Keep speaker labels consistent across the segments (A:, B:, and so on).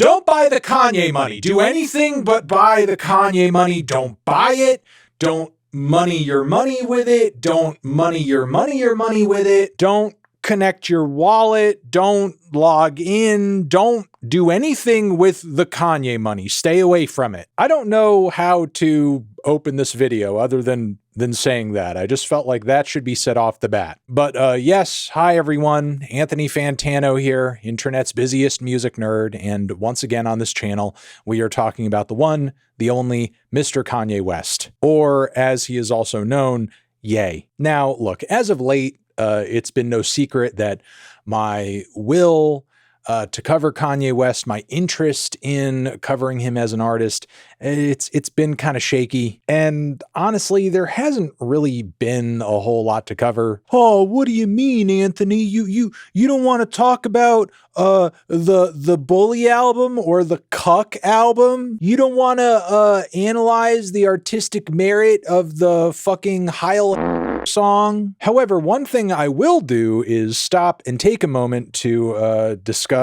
A: Don't buy the Kanye money. Do anything but buy the Kanye money. Don't buy it. Don't money your money with it. Don't money your money with it. Don't connect your wallet. Don't log in. Don't do anything with the Kanye money. Stay away from it. I don't know how to open this video other than saying that. I just felt like that should be said off the bat. But yes, hi everyone. Anthony Fantano here, internet's busiest music nerd. And once again on this channel, we are talking about the one, the only Mr. Kanye West, or as he is also known, Ye. Now, look, as of late, it's been no secret that my will to cover Kanye West, my interest in covering him as an artist, it's been kind of shaky. And honestly, there hasn't really been a whole lot to cover. Oh, what do you mean, Anthony? You don't want to talk about the Bully album or the Cuck album? You don't want to analyze the artistic merit of the fucking Heil song? However, one thing I will do is stop and take a moment to discuss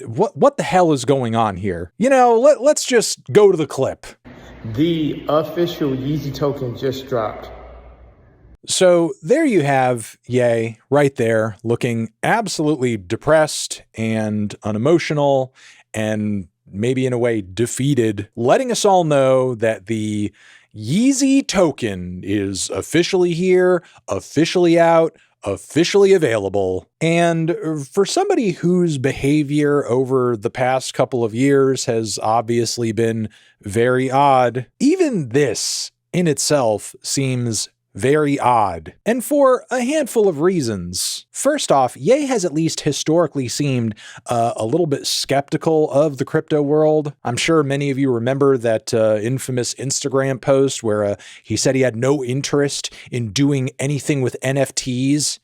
A: what the hell is going on here. You know, let's just go to the clip.
B: The official Yeezy token just dropped.
A: So there you have Ye right there, looking absolutely depressed and unemotional and maybe in a way defeated, letting us all know that the Yeezy token is officially here, officially out, officially available. And for somebody whose behavior over the past couple of years has obviously been very odd, even this in itself seems very odd, and for a handful of reasons. First off, Ye has at least historically seemed a little bit skeptical of the crypto world. I'm sure many of you remember that infamous Instagram post where he said he had no interest in doing anything with NFTs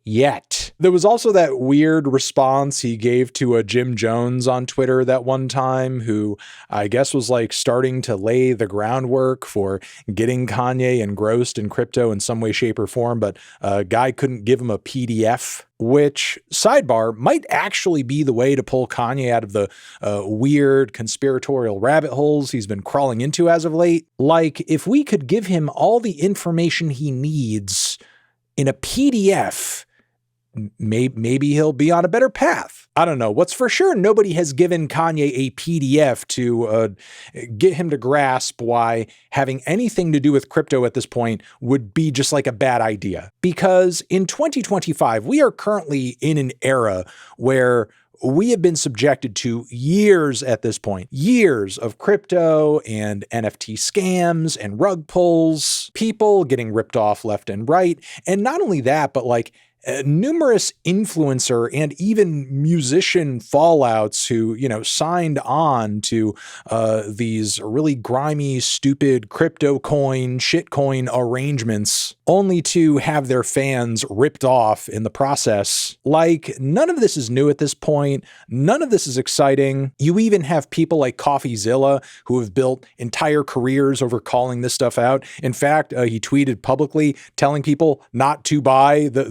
A: yet. There was also that weird response he gave to Jim Jones on Twitter that one time, who I guess was like starting to lay the groundwork for getting Kanye engrossed in crypto in some way, shape, or form, but a guy couldn't give him a PDF, which, sidebar, might actually be the way to pull Kanye out of the weird conspiratorial rabbit holes he's been crawling into as of late. Like, if we could give him all the information he needs in a PDF, maybe he'll be on a better path. I don't know. What's for sure, nobody has given Kanye a PDF to get him to grasp why having anything to do with crypto at this point would be just like a bad idea. Because in 2025, we are currently in an era where we have been subjected to years at this point, years of crypto and NFT scams and rug pulls, people getting ripped off left and right. And not only that, but like numerous influencer and even musician fallouts who, you know, signed on to these really grimy, stupid crypto coin, shitcoin arrangements, only to have their fans ripped off in the process. Like, none of this is new at this point. None of this is exciting. You even have people like CoffeeZilla who have built entire careers over calling this stuff out. In fact, he tweeted publicly telling people not to buy the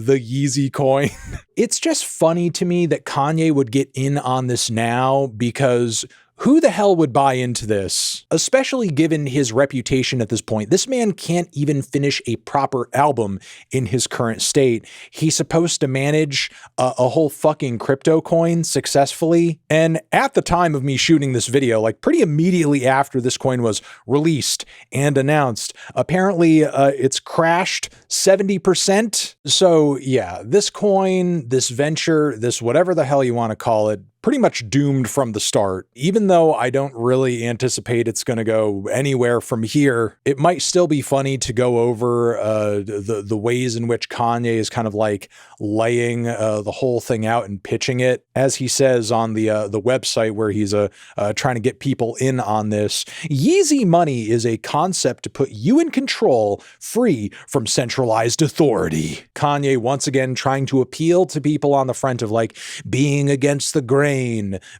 A: Yeezy coin. It's just funny to me that Kanye would get in on this now, because who the hell would buy into this? Especially given his reputation at this point. This man can't even finish a proper album in his current state. He's supposed to manage a whole fucking crypto coin successfully. And at the time of me shooting this video, like pretty immediately after this coin was released and announced, apparently it's crashed 70%. So yeah, this coin, this venture, this whatever the hell you want to call it, pretty much doomed from the start. Even though I don't really anticipate it's going to go anywhere from here, it might still be funny to go over the ways in which Kanye is kind of like laying the whole thing out and pitching it. As he says on the website where he's trying to get people in on this, Yeezy money is a concept to put you in control, free from centralized authority. Kanye once again trying to appeal to people on the front of like being against the grain,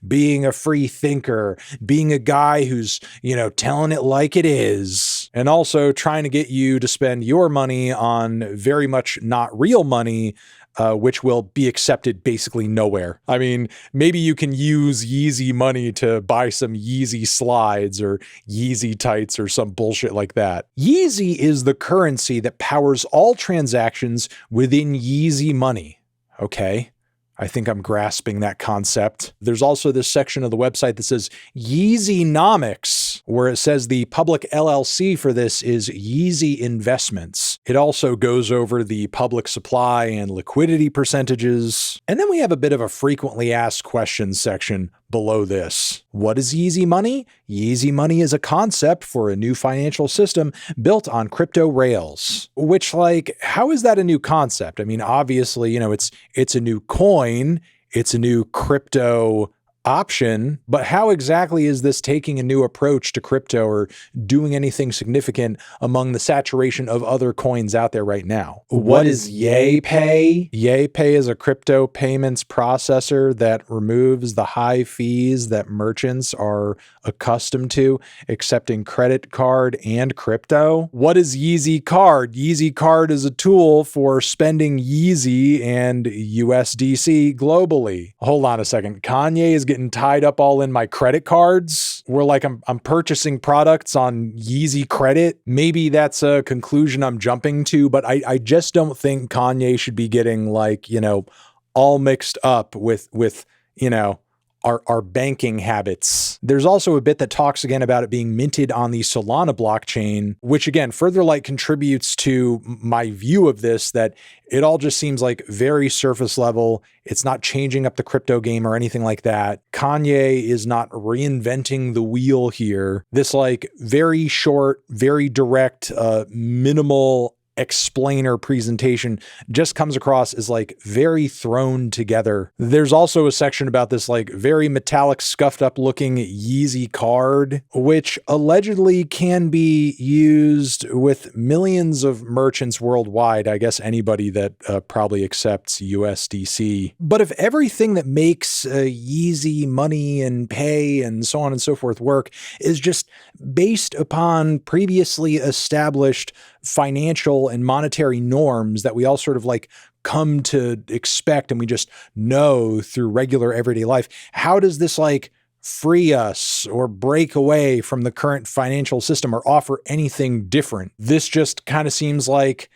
A: being a free thinker, being a guy who's, you know, telling it like it is, and also trying to get you to spend your money on very much not real money which will be accepted basically nowhere. I mean, maybe you can use Yeezy money to buy some Yeezy slides or Yeezy tights or some bullshit like that. Yeezy is the currency that powers all transactions within Yeezy money. Okay. I think I'm grasping that concept. There's also this section of the website that says Yeezynomics, where it says the public LLC for this is Yeezy Investments. It also goes over the public supply and liquidity percentages. And then we have a bit of a frequently asked questions section below this. What is Yeezy money? Yeezy money is a concept for a new financial system built on crypto rails. Which, like, how is that a new concept? I mean, obviously, you know, it's a new coin, it's a new crypto option, but how exactly is this taking a new approach to crypto or doing anything significant among the saturation of other coins out there right now? What is YayPay? YayPay is a crypto payments processor that removes the high fees that merchants are accustomed to accepting credit card and crypto. What is Yeezy Card? Yeezy Card is a tool for spending Yeezy and USDC globally. Hold on a second. Kanye is getting tied up all in my credit cards. We're like, I'm purchasing products on Yeezy credit. Maybe that's a conclusion I'm jumping to, but I just don't think Kanye should be getting, like, you know, all mixed up with, you know, our banking habits. There's also a bit that talks again about it being minted on the Solana blockchain, which again, further like contributes to my view of this, that it all just seems like very surface level. It's not changing up the crypto game or anything like that. Kanye is not reinventing the wheel here. This like very short, very direct, minimal explainer presentation just comes across as like very thrown together. There's also a section about this like very metallic, scuffed up looking Yeezy card, which allegedly can be used with millions of merchants worldwide. I guess anybody that probably accepts USDC. But if everything that makes Yeezy money and pay and so on and so forth work is just based upon previously established financial and monetary norms that we all sort of like come to expect and we just know through regular everyday life, how does this like free us or break away from the current financial system or offer anything different? This just kind of seems like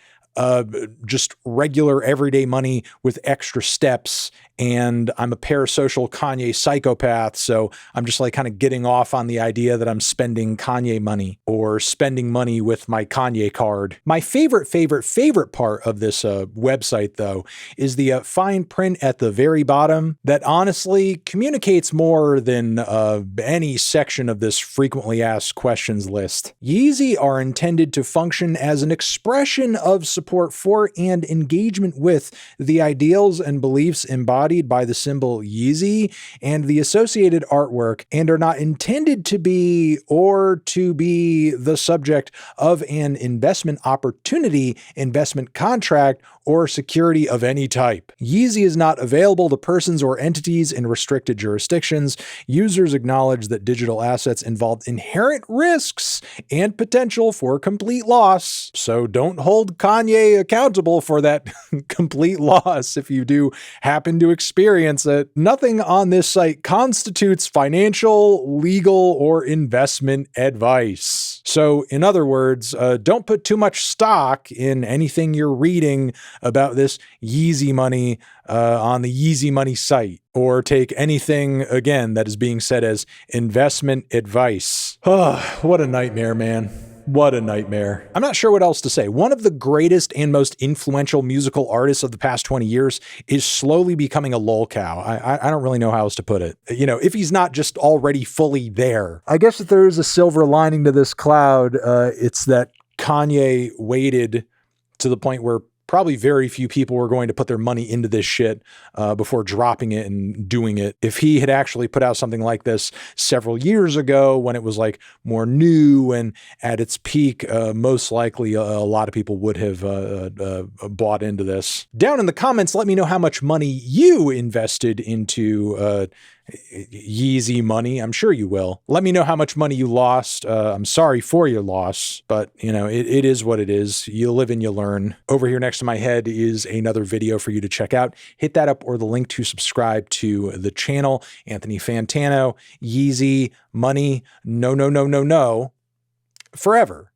A: just regular everyday money with extra steps. And I'm a parasocial Kanye psychopath, so I'm just like kind of getting off on the idea that I'm spending Kanye money or spending money with my Kanye card. My favorite part of this website, though, is the fine print at the very bottom that honestly communicates more than any section of this frequently asked questions list. Yeezy are intended to function as an expression of support for and engagement with the ideals and beliefs embodied by the symbol Yeezy and the associated artwork, and are not intended to be or to be the subject of an investment opportunity, investment contract, or security of any type. Yeezy is not available to persons or entities in restricted jurisdictions. Users acknowledge that digital assets involve inherent risks and potential for complete loss. So don't hold Kanye accountable for that complete loss if you do happen to experience it. Nothing on this site constitutes financial, legal, or investment advice. So in other words, don't put too much stock in anything you're reading about this Yeezy money on the Yeezy money site, or take anything again that is being said as investment advice. Oh, what a nightmare, man. What a nightmare. I'm not sure what else to say. One of the greatest and most influential musical artists of the past 20 years is slowly becoming a lolcow. I don't really know how else to put it. You know, if he's not just already fully there. I guess if there is a silver lining to this cloud, it's that Kanye waited to the point where probably very few people were going to put their money into this shit before dropping it and doing it. If he had actually put out something like this several years ago when it was like more new and at its peak, most likely a lot of people would have bought into this. Down in the comments, let me know how much money you invested into Yeezy money. I'm sure you will. Let me know how much money you lost. I'm sorry for your loss, but it is what it is. You live and you learn. Over here next to my head is another video for you to check out. Hit that up or the link to subscribe to the channel. Anthony Fantano, Yeezy, money, no, no, no, no, no, forever.